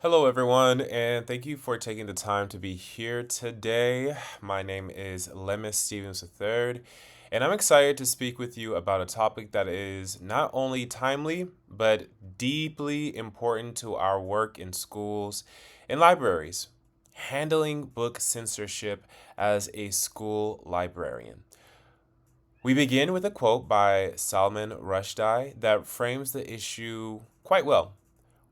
Hello, everyone, and thank you for taking the time to be here today. My name is Lemus Stevens III, and I'm excited to speak with you about a topic that is not only timely, but deeply important to our work in schools and libraries handling book censorship as a school librarian. We begin with a quote by Salman Rushdie that frames the issue quite well.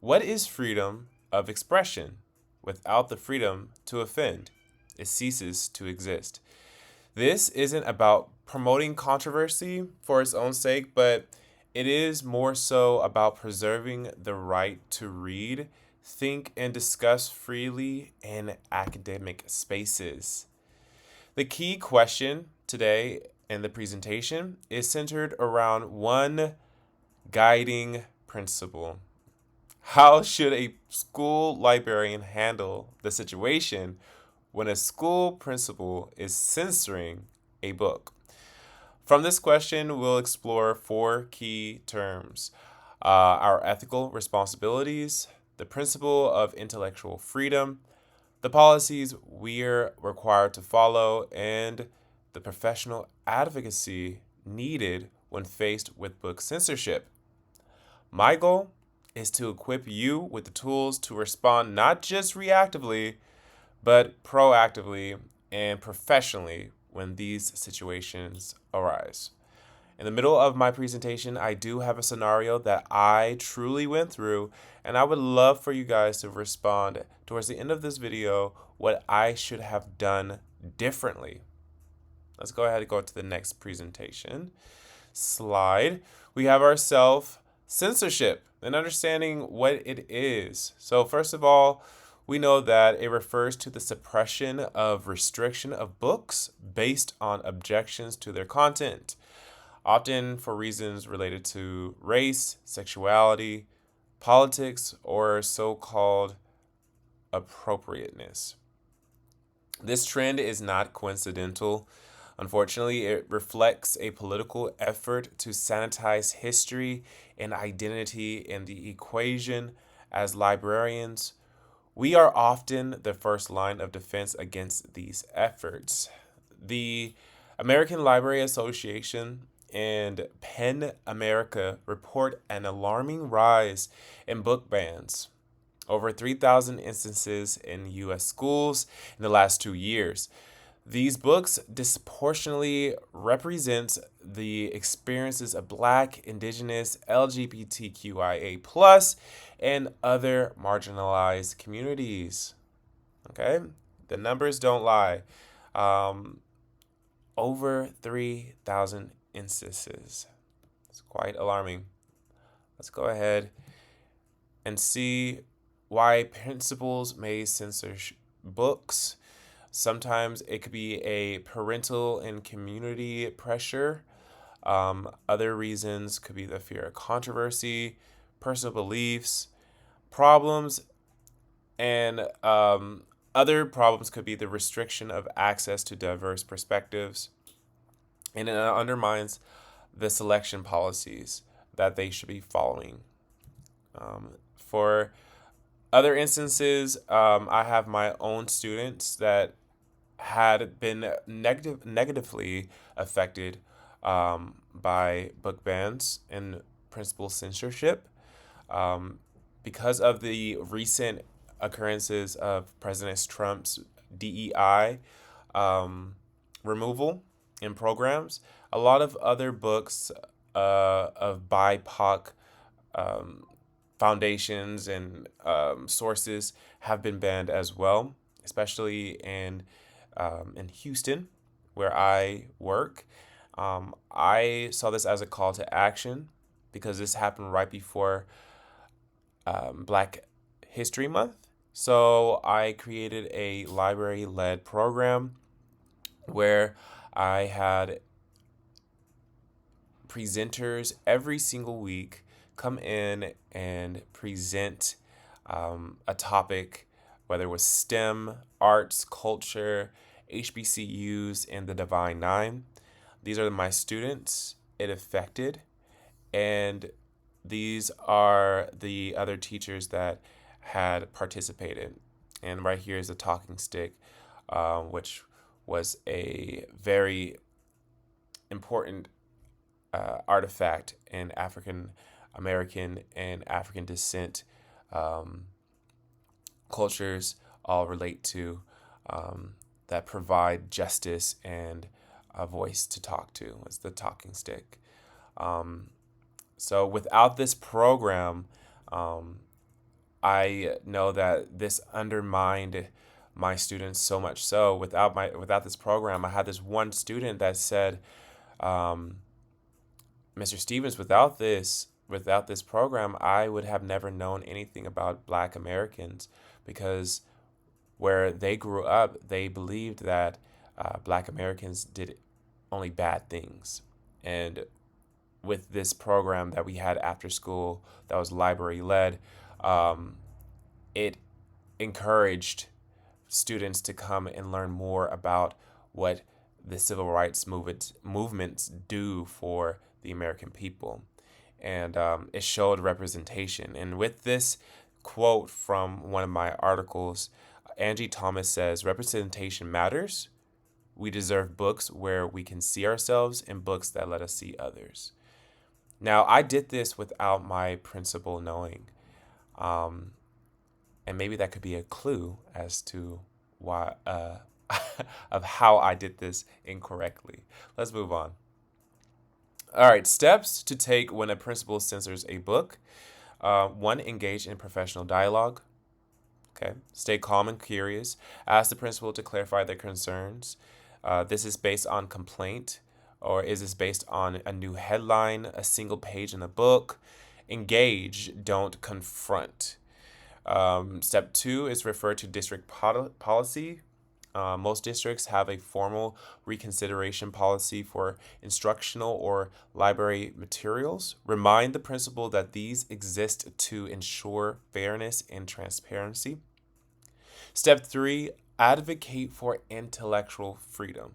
What is freedom of expression? Without the freedom to offend, it ceases to exist. This isn't about promoting controversy for its own sake, but it is more so about preserving the right to read, think, and discuss freely in academic spaces. The key question today in the presentation is centered around one guiding principle. How should a school librarian handle the situation when a school principal is censoring a book? From this question, we'll explore four key terms: our ethical responsibilities, the principle of intellectual freedom, the policies we're required to follow, and the professional advocacy needed when faced with book censorship. My goal is to equip you with the tools to respond not just reactively, but proactively and professionally when these situations arise. In the middle of my presentation, I do have a scenario that I truly went through, and I would love for you guys to respond towards the end of this video what I should have done differently. Let's go ahead and go to the next presentation slide. We have ourselves censorship and understanding what it is. So, first of all, we know that it refers to the suppression of restriction of books based on objections to their content, often for reasons related to race, sexuality, politics, or so called appropriateness. This trend is not coincidental. Unfortunately, it reflects a political effort to sanitize history and identity in the equation. As librarians, we are often the first line of defense against these efforts. The American Library Association and PEN America report an alarming rise in book bans. Over 3,000 instances in U.S. schools in the last 2 years. These books disproportionately represent the experiences of Black, Indigenous, LGBTQIA+, and other marginalized communities. Okay? The numbers don't lie. Over 3,000 instances. It's quite alarming. Let's go ahead and see why principals may censor books. Sometimes it could be a parental and community pressure. Other reasons could be the fear of controversy, personal beliefs, problems, and other problems could be the restriction of access to diverse perspectives. And it undermines the selection policies that they should be following. For other instances, I have my own students that had been negatively affected by book bans and principal censorship because of the recent occurrences of President Trump's DEI removal in programs. A lot of other books of BIPOC foundations and sources have been banned as well, especially in Houston, where I work. I saw this as a call to action because this happened right before Black History Month. So I created a library-led program where I had presenters every single week come in and present a topic, whether it was STEM, arts, culture, HBCUs, and the Divine Nine. These are my students it affected, and these are the other teachers that had participated. And right here is the talking stick, which was a very important artifact in African American and African descent um, cultures all relate to, that provide justice and a voice to talk to. It's the talking stick. Um, so without this program, um, I know that this undermined my students so much so. Without this program, I had this one student that said, um, "Mr. Stevens, without this program, I would have never known anything about Black Americans because where they grew up, they believed that Black Americans did only bad things, and with this program that we had after school that was library led, um, it encouraged students to come and learn more about what the civil rights movements do for the American people. And it showed representation. And with this quote from one of my articles, Angie Thomas says, "Representation matters. We deserve books where we can see ourselves and books that let us see others." Now, I did this without my principal knowing. Um, and maybe that could be a clue as to why of how I did this incorrectly. Let's move on. All right, steps to take when a principal censors a book. One, engage in professional dialogue. Okay, stay calm and curious. Ask the principal to clarify their concerns. This is based on complaint, or is this based on a new headline, a single page in the book? Engage, don't confront. Step two is refer to district policy. Most districts have a formal reconsideration policy for instructional or library materials. Remind the principal that these exist to ensure fairness and transparency. Step three, advocate for intellectual freedom.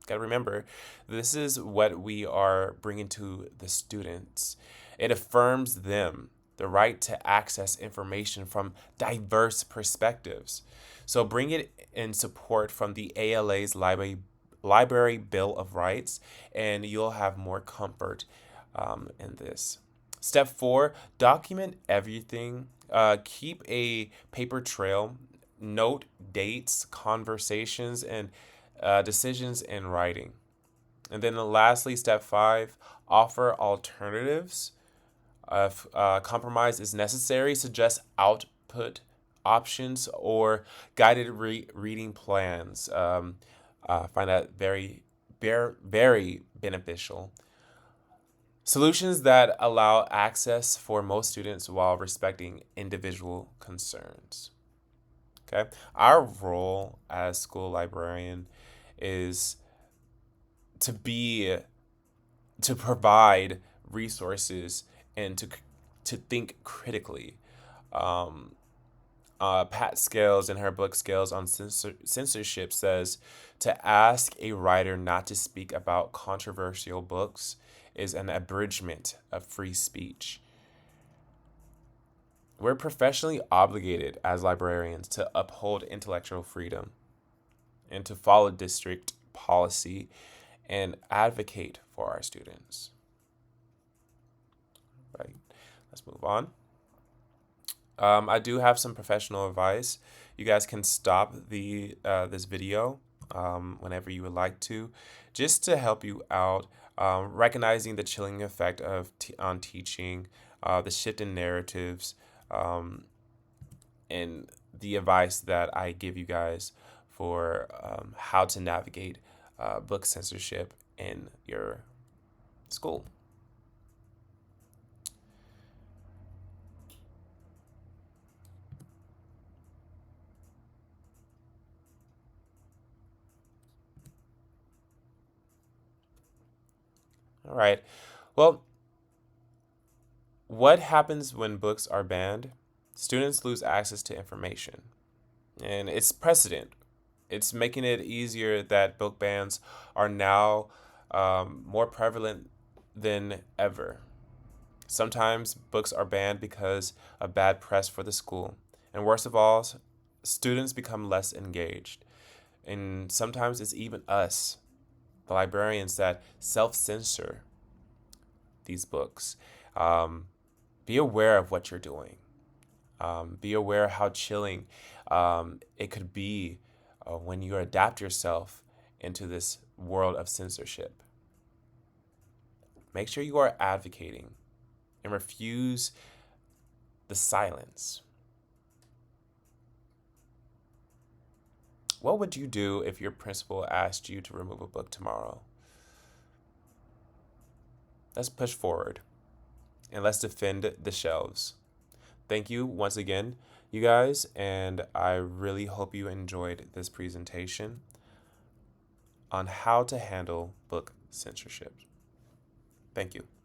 Got to remember, this is what we are bringing to the students. It affirms them the right to access information from diverse perspectives. So bring it in support from the ALA's Library Bill of Rights, and you'll have more comfort in this. Step four, document everything. Keep a paper trail, note dates, conversations, and decisions in writing. And then lastly, step five, offer alternatives. If compromise is necessary, suggest output options or guided reading plans. Find that very beneficial. Solutions that allow access for most students while respecting individual concerns. Okay, our role as school librarian is to be to provide resources and to think critically. Um, Pat Scales in her book Scales on Censorship says to ask a writer not to speak about controversial books is an abridgment of free speech. We're professionally obligated as librarians to uphold intellectual freedom and to follow district policy and advocate for our students. Right. Let's move on. I do have some professional advice. You guys can stop the this video whenever you would like to, just to help you out, recognizing the chilling effect of on teaching, the shift in narratives, um, and the advice that I give you guys for how to navigate book censorship in your school. All right. Well, what happens when books are banned? Students lose access to information, and it's precedent. It's making it easier that book bans are now more prevalent than ever. Sometimes books are banned because of bad press for the school. And worst of all, students become less engaged. And sometimes it's even us, the librarians, that self censor these books. Um, be aware of what you're doing. Be aware how chilling it could be when you adapt yourself into this world of censorship. Make sure you are advocating and refuse the silence. What would you do if your principal asked you to remove a book tomorrow? Let's push forward and let's defend the shelves. Thank you once again, you guys, and I really hope you enjoyed this presentation on how to handle book censorship. Thank you.